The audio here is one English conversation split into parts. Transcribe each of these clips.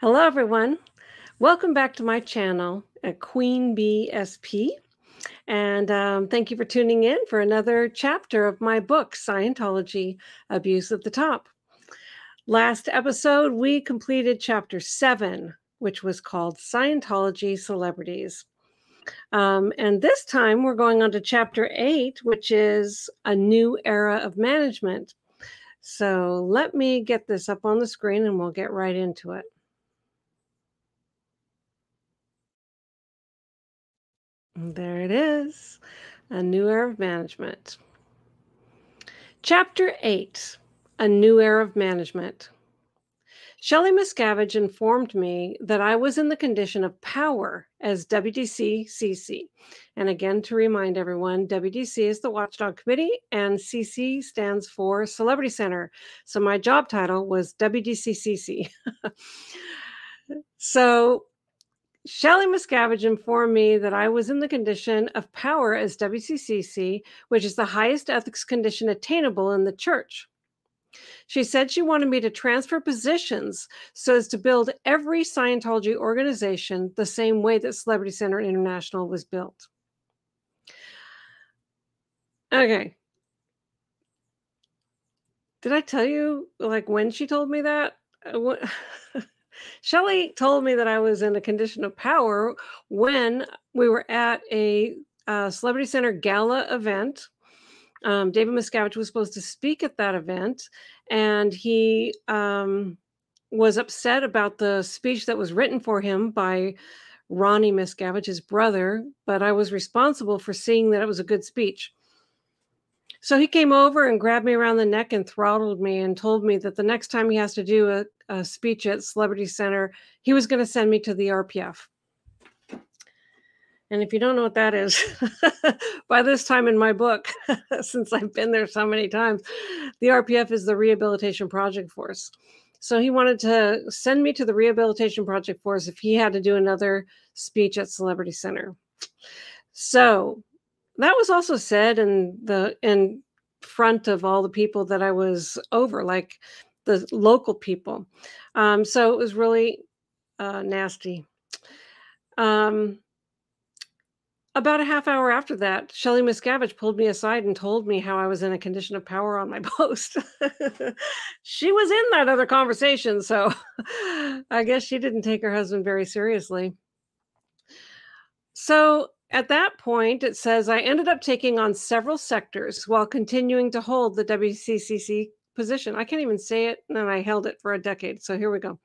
Hello, everyone. Welcome back to my channel at Queen Bee SP. And thank you for tuning in for another chapter of my book, Scientology Abuse at the Top. Last episode, we completed chapter 7, which was called Scientology Celebrities. And this time, we're going on to chapter 8, which is A New Era of Management. So let me get this up on the screen and we'll get right into it. There it is, A New Era of Management. Chapter 8, A New Era of Management. Shelley Miscavige informed me that I was in the condition of power as WDC-CC. And again, to remind everyone, WDC is the Watchdog Committee and CC stands for Celebrity Center. So my job title was WDC-CC. So Shelley Miscavige informed me that I was in the condition of power as WCCC, which is the highest ethics condition attainable in the church. She said she wanted me to transfer positions so as to build every Scientology organization the same way that Celebrity Center International was built. Okay. Did I tell you, when she told me that? Shelley told me that I was in a condition of power when we were at a Celebrity Center gala event. David Miscavige was supposed to speak at that event, and he was upset about the speech that was written for him by Ronnie Miscavige, his brother, but I was responsible for seeing that it was a good speech. So he came over and grabbed me around the neck and throttled me and told me that the next time he has to do a speech at Celebrity Center, he was going to send me to the RPF. And if you don't know what that is, by this time in my book, since I've been there so many times, the RPF is the Rehabilitation Project Force. So he wanted to send me to the Rehabilitation Project Force if he had to do another speech at Celebrity Center. So that was also said in front of all the people that I was over, like the local people. So it was really nasty. About a half hour after that, Shelley Miscavige pulled me aside and told me how I was in a condition of power on my post. She was in that other conversation, so I guess she didn't take her husband very seriously. So at that point, it says, I ended up taking on several sectors while continuing to hold the WCCC position. I can't even say it, and I held it for a decade. So here we go.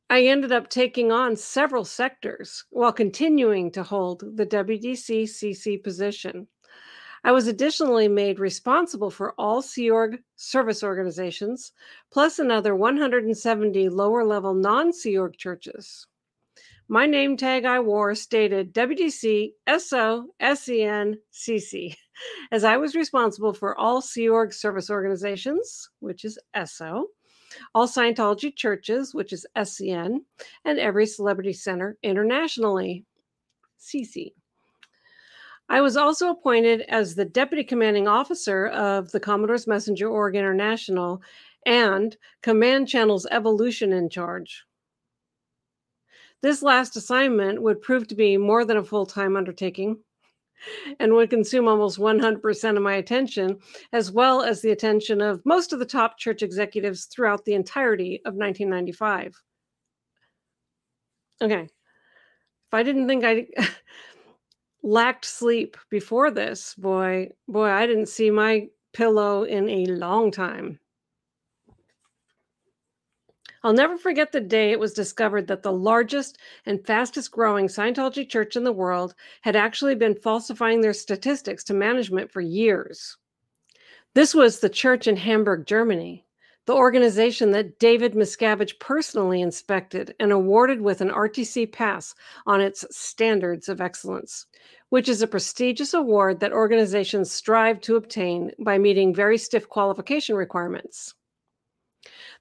I ended up taking on several sectors while continuing to hold the WDC-CC position. I was additionally made responsible for all Sea Org service organizations, plus another 170 lower-level non-Sea Org churches. My name tag I wore stated WDC, SO, SCN, CC, as I was responsible for all Sea Org service organizations, which is SO, all Scientology churches, which is SCN, and every Celebrity Center internationally, CC. I was also appointed as the Deputy Commanding Officer of the Commodore's Messenger Org International and Command Channel's Evolution in charge. This last assignment would prove to be more than a full-time undertaking and would consume almost 100% of my attention, as well as the attention of most of the top church executives throughout the entirety of 1995. Okay. If I didn't think I lacked sleep before this, boy, I didn't see my pillow in a long time. I'll never forget the day it was discovered that the largest and fastest growing Scientology church in the world had actually been falsifying their statistics to management for years. This was the church in Hamburg, Germany, the organization that David Miscavige personally inspected and awarded with an RTC pass on its Standards of Excellence, which is a prestigious award that organizations strive to obtain by meeting very stiff qualification requirements.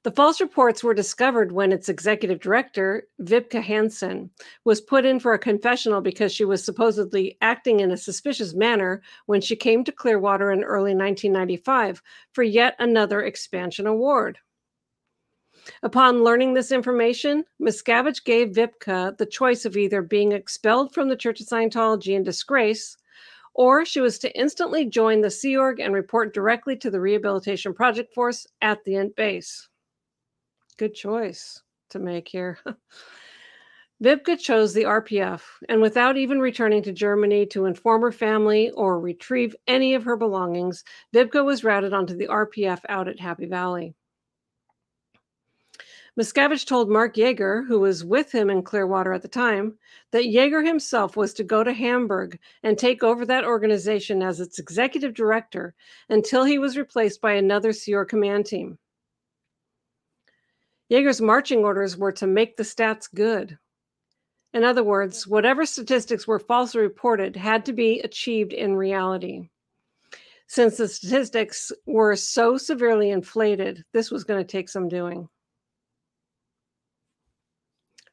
The false reports were discovered when its executive director, Vibke Hansen, was put in for a confessional because she was supposedly acting in a suspicious manner when she came to Clearwater in early 1995 for yet another expansion award. Upon learning this information, Miscavige gave Vipka the choice of either being expelled from the Church of Scientology in disgrace, or she was to instantly join the Sea Org and report directly to the Rehabilitation Project Force at the Int base. Good choice to make here. Vipka chose the RPF, and without even returning to Germany to inform her family or retrieve any of her belongings, Vipka was routed onto the RPF out at Happy Valley. Miscavige told Mark Yeager, who was with him in Clearwater at the time, that Yeager himself was to go to Hamburg and take over that organization as its executive director until he was replaced by another Sea Org command team. Yeager's marching orders were to make the stats good. In other words, whatever statistics were falsely reported had to be achieved in reality. Since the statistics were so severely inflated, this was going to take some doing.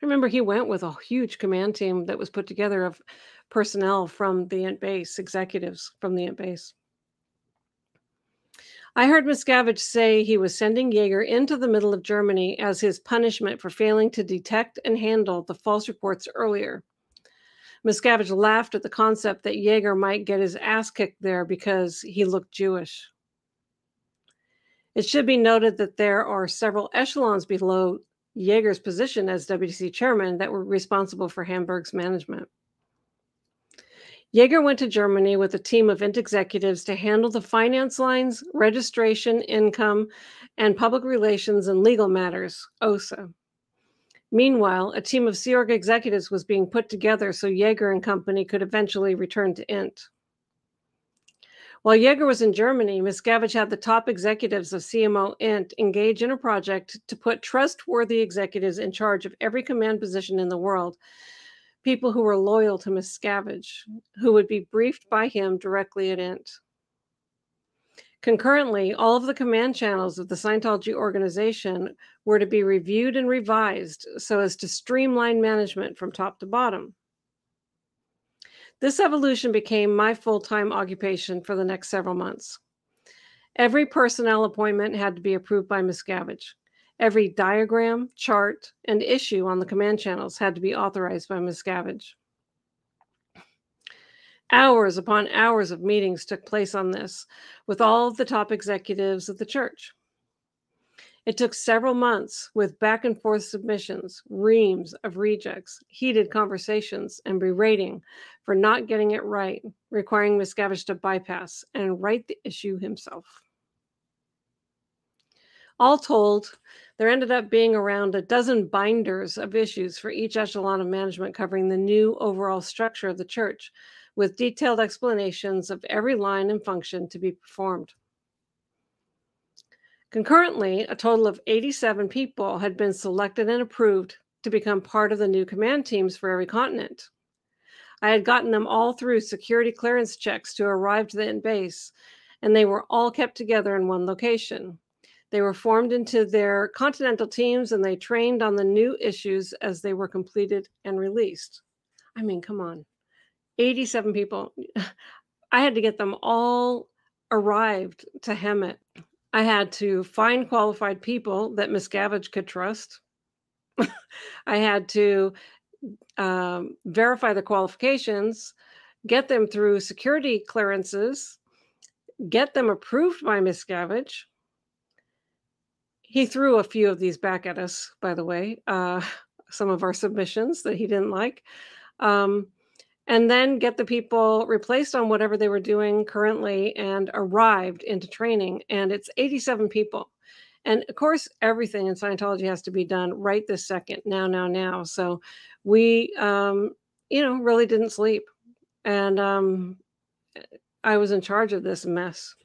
I remember he went with a huge command team that was put together of personnel from the Int base, executives from the Int base. I heard Miscavige say he was sending Yeager into the middle of Germany as his punishment for failing to detect and handle the false reports earlier. Miscavige laughed at the concept that Yeager might get his ass kicked there because he looked Jewish. It should be noted that there are several echelons below Yeager's position as WDC chairman that were responsible for Hamburg's management. Yeager went to Germany with a team of Int executives to handle the finance lines, registration, income, and public relations and legal matters, OSA. Meanwhile, a team of Sea Org executives was being put together so Yeager and company could eventually return to Int. While Yeager was in Germany, Miscavige had the top executives of CMO Int engage in a project to put trustworthy executives in charge of every command position in the world, people who were loyal to Miscavige, who would be briefed by him directly at Int. Concurrently, all of the command channels of the Scientology organization were to be reviewed and revised so as to streamline management from top to bottom. This evolution became my full-time occupation for the next several months. Every personnel appointment had to be approved by Miscavige. Every diagram, chart, and issue on the command channels had to be authorized by Miscavige. Hours upon hours of meetings took place on this with all of the top executives of the church. It took several months with back and forth submissions, reams of rejects, heated conversations, and berating for not getting it right, requiring Miscavige to bypass and write the issue himself. All told, there ended up being around a dozen binders of issues for each echelon of management covering the new overall structure of the church, with detailed explanations of every line and function to be performed. Concurrently, a total of 87 people had been selected and approved to become part of the new command teams for every continent. I had gotten them all through security clearance checks to arrive to the Int base, and they were all kept together in one location. They were formed into their continental teams, and they trained on the new issues as they were completed and released. I mean, come on. 87 people. I had to get them all arrived to Hemet. I had to find qualified people that Miscavige could trust. I had to verify the qualifications, get them through security clearances, get them approved by Miscavige. He threw a few of these back at us, by the way, some of our submissions that he didn't like. And then get the people replaced on whatever they were doing currently and arrived into training. And it's 87 people. And of course, everything in Scientology has to be done right this second, now. So we, really didn't sleep. And I was in charge of this mess.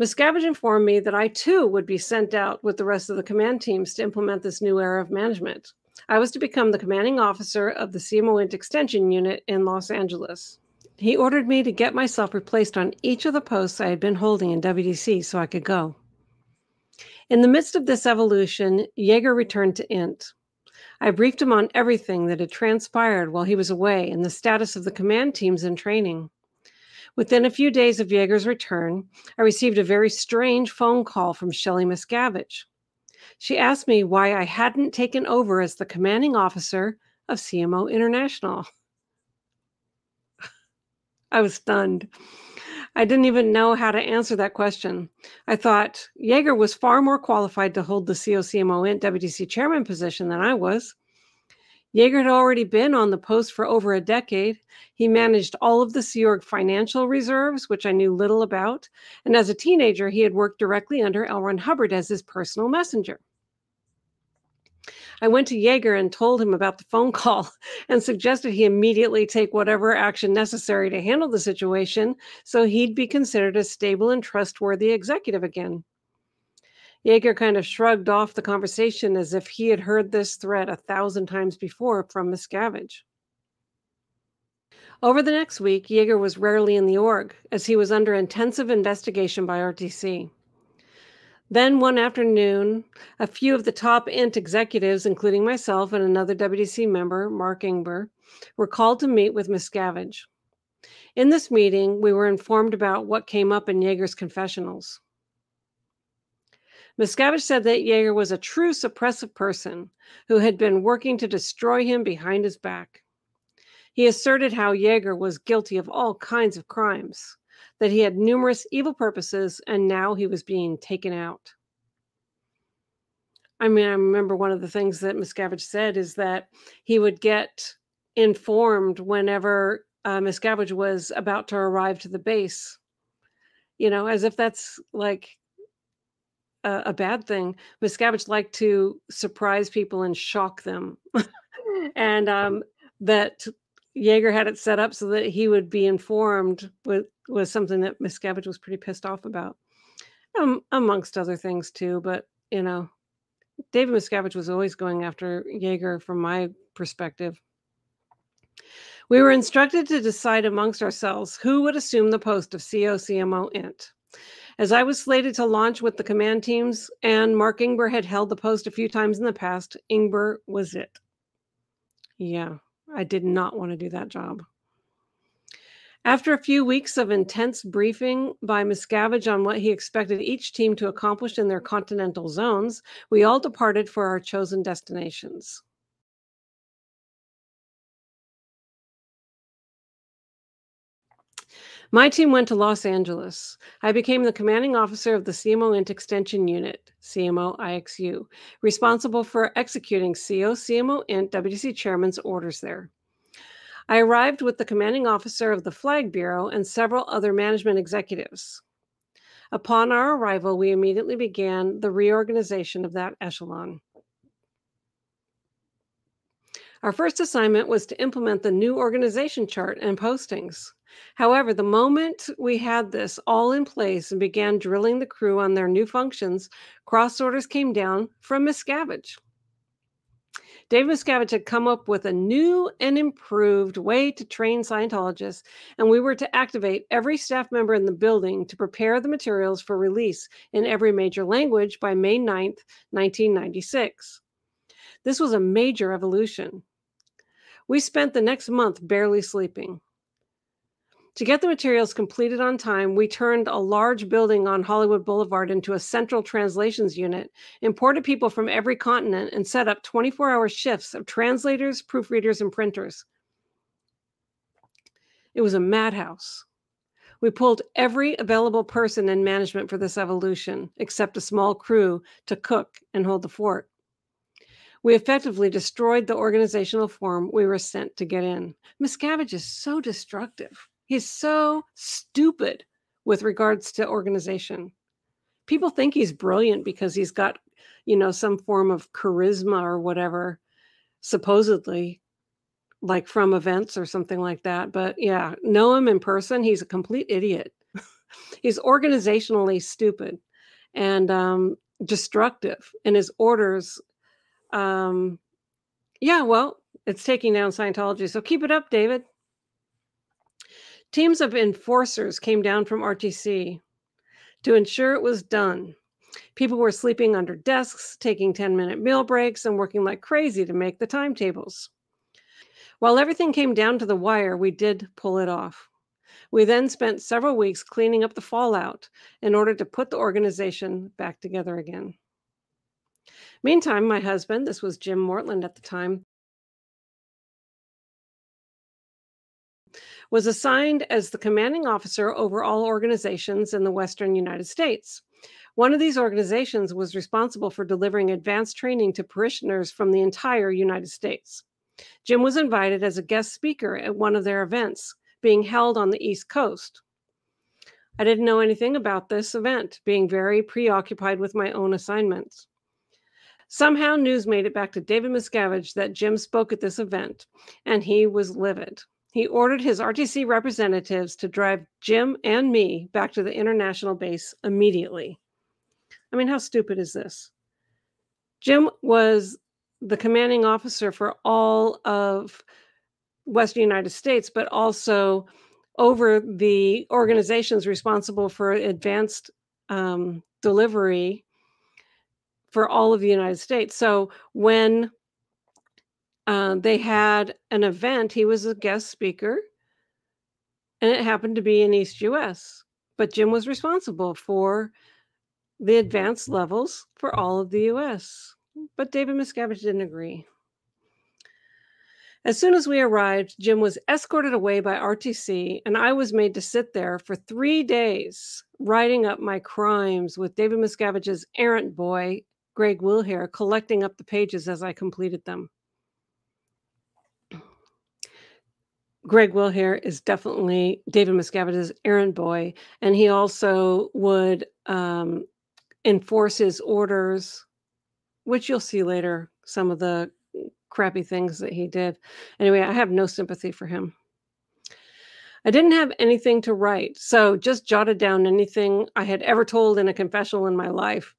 Miscavige informed me that I too would be sent out with the rest of the command teams to implement this new era of management. I was to become the commanding officer of the CMO Int Extension Unit in Los Angeles. He ordered me to get myself replaced on each of the posts I had been holding in WDC so I could go. In the midst of this evolution, Yeager returned to Int. I briefed him on everything that had transpired while he was away and the status of the command teams in training. Within a few days of Yeager's return, I received a very strange phone call from Shelley Miscavige. She asked me why I hadn't taken over as the commanding officer of CMO International. I was stunned. I didn't even know how to answer that question. I thought Yeager was far more qualified to hold the COCMO Int WTC chairman position than I was. Yeager had already been on the post for over a decade. He managed all of the Sea Org financial reserves, which I knew little about. And as a teenager, he had worked directly under L. Ron Hubbard as his personal messenger. I went to Yeager and told him about the phone call and suggested he immediately take whatever action necessary to handle the situation so he'd be considered a stable and trustworthy executive again. Yeager kind of shrugged off the conversation as if he had heard this threat 1,000 times before from Miscavige. Over the next week, Yeager was rarely in the org, as he was under intensive investigation by RTC. Then one afternoon, a few of the top INT executives, including myself and another WDC member, Mark Ingber, were called to meet with Miscavige. In this meeting, we were informed about what came up in Yeager's confessionals. Miscavige said that Yeager was a true suppressive person who had been working to destroy him behind his back. He asserted how Yeager was guilty of all kinds of crimes, that he had numerous evil purposes, and now he was being taken out. I mean, I remember one of the things that Miscavige said is that he would get informed whenever Miscavige was about to arrive to the base, as if that's like a bad thing. Miscavige liked to surprise people and shock them. And that Yeager had it set up so that he would be informed was something that Miscavige was pretty pissed off about, amongst other things too. But, David Miscavige was always going after Yeager from my perspective. We were instructed to decide amongst ourselves who would assume the post of COCMO Int. As I was slated to launch with the command teams and Mark Ingber had held the post a few times in the past, Ingber was it. Yeah, I did not want to do that job. After a few weeks of intense briefing by Miscavige on what he expected each team to accomplish in their continental zones, we all departed for our chosen destinations. My team went to Los Angeles. I became the commanding officer of the CMO Int Extension Unit, CMO IXU, responsible for executing CMO Int WDC chairman's orders there. I arrived with the commanding officer of the Flag Bureau and several other management executives. Upon our arrival, we immediately began the reorganization of that echelon. Our first assignment was to implement the new organization chart and postings. However, the moment we had this all in place and began drilling the crew on their new functions, cross orders came down from Miscavige. Dave Miscavige had come up with a new and improved way to train Scientologists, and we were to activate every staff member in the building to prepare the materials for release in every major language by May 9th, 1996. This was a major evolution. We spent the next month barely sleeping. To get the materials completed on time, we turned a large building on Hollywood Boulevard into a central translations unit, imported people from every continent, and set up 24-hour shifts of translators, proofreaders, and printers. It was a madhouse. We pulled every available person in management for this evolution, except a small crew to cook and hold the fort. We effectively destroyed the organizational form we were sent to get in. Miscavige is so destructive. He's so stupid with regards to organization. People think he's brilliant because he's got, some form of charisma or whatever, supposedly, like from events or something like that. But yeah, know him in person, he's a complete idiot. He's organizationally stupid and destructive. And his orders, it's taking down Scientology. So keep it up, David. Teams of enforcers came down from RTC to ensure it was done. People were sleeping under desks, taking 10-minute meal breaks, and working like crazy to make the timetables. While everything came down to the wire, we did pull it off. We then spent several weeks cleaning up the fallout in order to put the organization back together again. Meantime, my husband, this was Jim Mortland at the time, was assigned as the commanding officer over all organizations in the Western United States. One of these organizations was responsible for delivering advanced training to parishioners from the entire United States. Jim was invited as a guest speaker at one of their events being held on the East Coast. I didn't know anything about this event, being very preoccupied with my own assignments. Somehow, news made it back to David Miscavige that Jim spoke at this event, and he was livid. He ordered his RTC representatives to drive Jim and me back to the international base immediately. I mean, how stupid is this? Jim was the commanding officer for all of Western United States, but also over the organizations responsible for advanced delivery for all of the United States. So when they had an event, he was a guest speaker, and it happened to be in East US. But Jim was responsible for the advanced levels for all of the US. But David Miscavige didn't agree. As soon as we arrived, Jim was escorted away by RTC, and I was made to sit there for 3 days, writing up my crimes with David Miscavige's errant boy, Greg Wilhair, collecting up the pages as I completed them. Greg Wilhair is definitely David Miscavige's errand boy, and he also would enforce his orders, which you'll see later, some of the crappy things that he did. Anyway, I have no sympathy for him. I didn't have anything to write, so just jotted down anything I had ever told in a confessional in my life.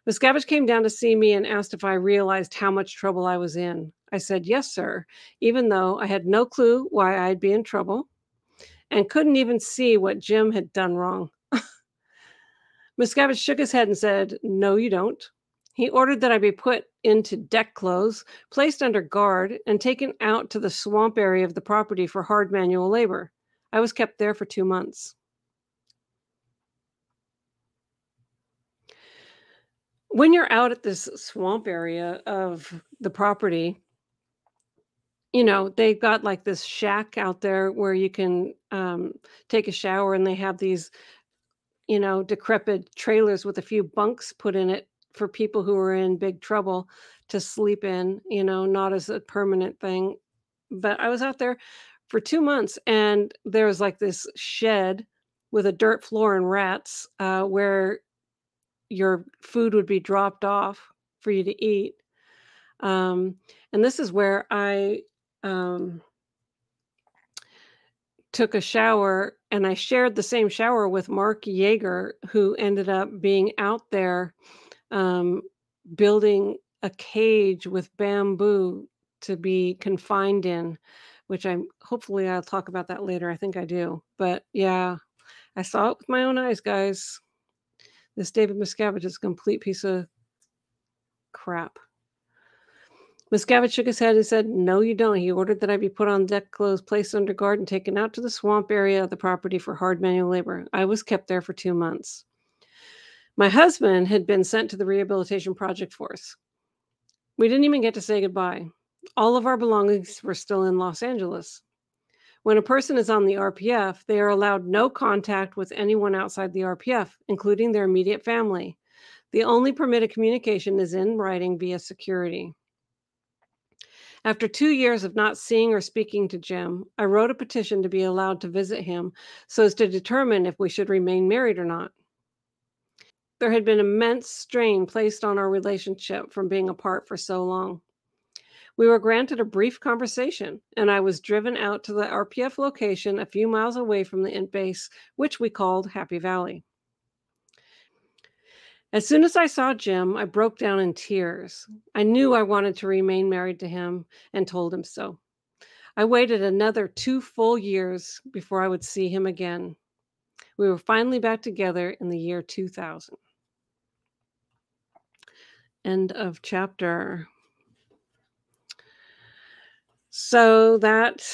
Miscavige came down to see me and asked if I realized how much trouble I was in. I said, yes, sir, even though I had no clue why I'd be in trouble and couldn't even see what Jim had done wrong. Miscavige shook his head and said, no, you don't. He ordered that I be put into deck clothes, placed under guard, and taken out to the swamp area of the property for hard manual labor. I was kept there for 2 months. When you're out at this swamp area of the property, you know, they've got like this shack out there where you can take a shower, and they have these, you know, decrepit trailers with a few bunks put in it for people who are in big trouble to sleep in, you know, not as a permanent thing. But I was out there for 2 months, and there was like this shed with a dirt floor and rats where your food would be dropped off for you to eat. Um, and this is where I um, took a shower, and I shared the same shower with Mark Yeager, who ended up being out there um, building a cage with bamboo to be confined in, which hopefully I'll talk about that later. I think I do. But yeah, I saw it with my own eyes, guys. This David Miscavige is a complete piece of crap. Miscavige shook his head and said, no, you don't. He ordered that I be put on deck clothes, placed under guard, and taken out to the swamp area of the property for hard manual labor. I was kept there for 2 months. My husband had been sent to the rehabilitation project force. We didn't even get to say goodbye. All of our belongings were still in Los Angeles. When a person is on the RPF, they are allowed no contact with anyone outside the RPF, including their immediate family. The only permitted communication is in writing via security. After 2 years of not seeing or speaking to Jim, I wrote a petition to be allowed to visit him so as to determine if we should remain married or not. There had been immense strain placed on our relationship from being apart for so long. We were granted a brief conversation, and I was driven out to the RPF location a few miles away from the base, which we called Happy Valley. As soon as I saw Jim, I broke down in tears. I knew I wanted to remain married to him and told him so. I waited another 2 full years before I would see him again. We were finally back together in the year 2000. End of chapter. So that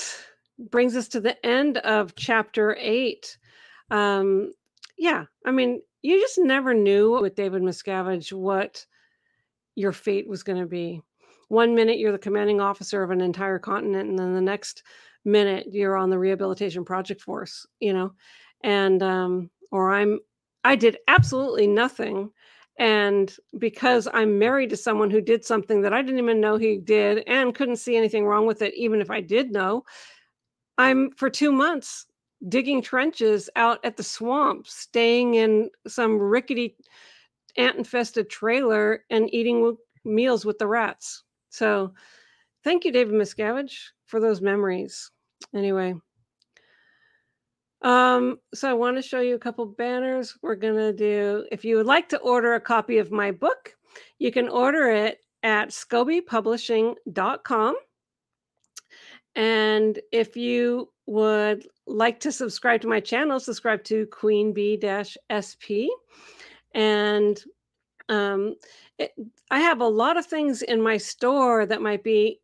brings us to the end of chapter 8. Yeah, I mean, you just never knew with David Miscavige what your fate was gonna be. One minute, you're the commanding officer of an entire continent, and then the next minute, you're on the rehabilitation project force, you know? And, or I did absolutely nothing, and because I'm married to someone who did something that I didn't even know he did and couldn't see anything wrong with it, even if I did know, I'm for 2 months digging trenches out at the swamp, staying in some rickety ant-infested trailer and eating meals with the rats. So, thank you, David Miscavige, for those memories. Anyway, so I want to show you a couple banners. We're gonna do, if you would like to order a copy of my book, you can order it at scobeepublishing.com. And if you would like to subscribe to my channel, subscribe to Queen Bee-SP. And um, it, I have a lot of things in my store that might be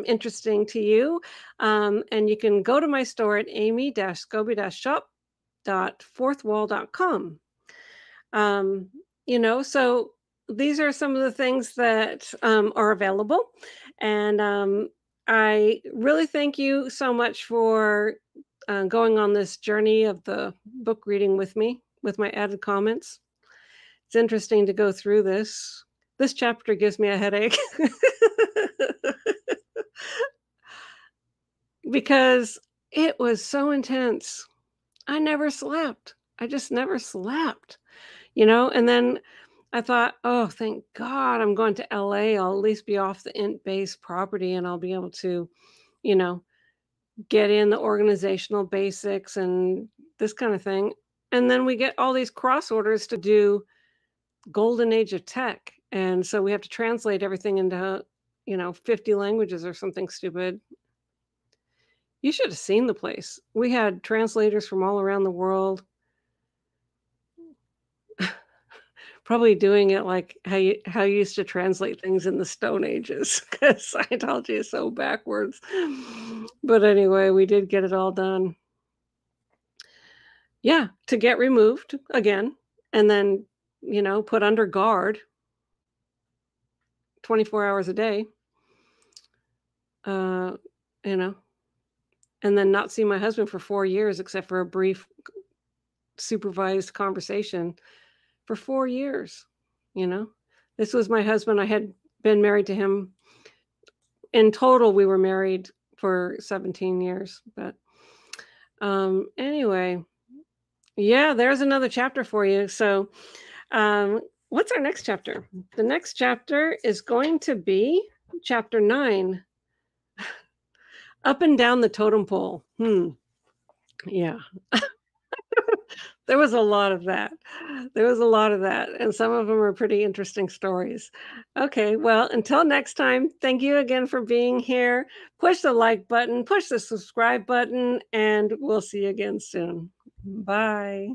interesting to you. And you can go to my store at amy-scobee-shop.fourthwall.com. So these are some of the things that are available. And I really thank you so much for going on this journey of the book reading with me, with my added comments. It's interesting to go through this. This chapter gives me a headache because it was so intense. I never slept. I just never slept, and then I thought, oh, thank God I'm going to LA. I'll at least be off the int base property and I'll be able to, you know, get in the organizational basics and this kind of thing. And then we get all these cross orders to do golden age of tech. And so we have to translate everything into, 50 languages or something stupid. You should have seen the place. We had translators from all around the world, probably doing it like how you used to translate things in the Stone Ages, because Scientology is so backwards. But anyway, we did get it all done. Yeah, to get removed again, and then, put under guard 24 hours a day, uh, you know, and then not see my husband for 4 years except for a brief supervised conversation for 4 years, you know? This was my husband. I had been married to him. In total, we were married for 17 years, but, anyway, yeah, there's another chapter for you. So, what's our next chapter? The next chapter is going to be chapter 9, Up and Down the Totem Pole. Yeah. There was a lot of that. There was a lot of that, and some of them are pretty interesting stories. Okay, well, until next time, thank you again for being here. Push the like button, push the subscribe button, and we'll see you again soon. Bye.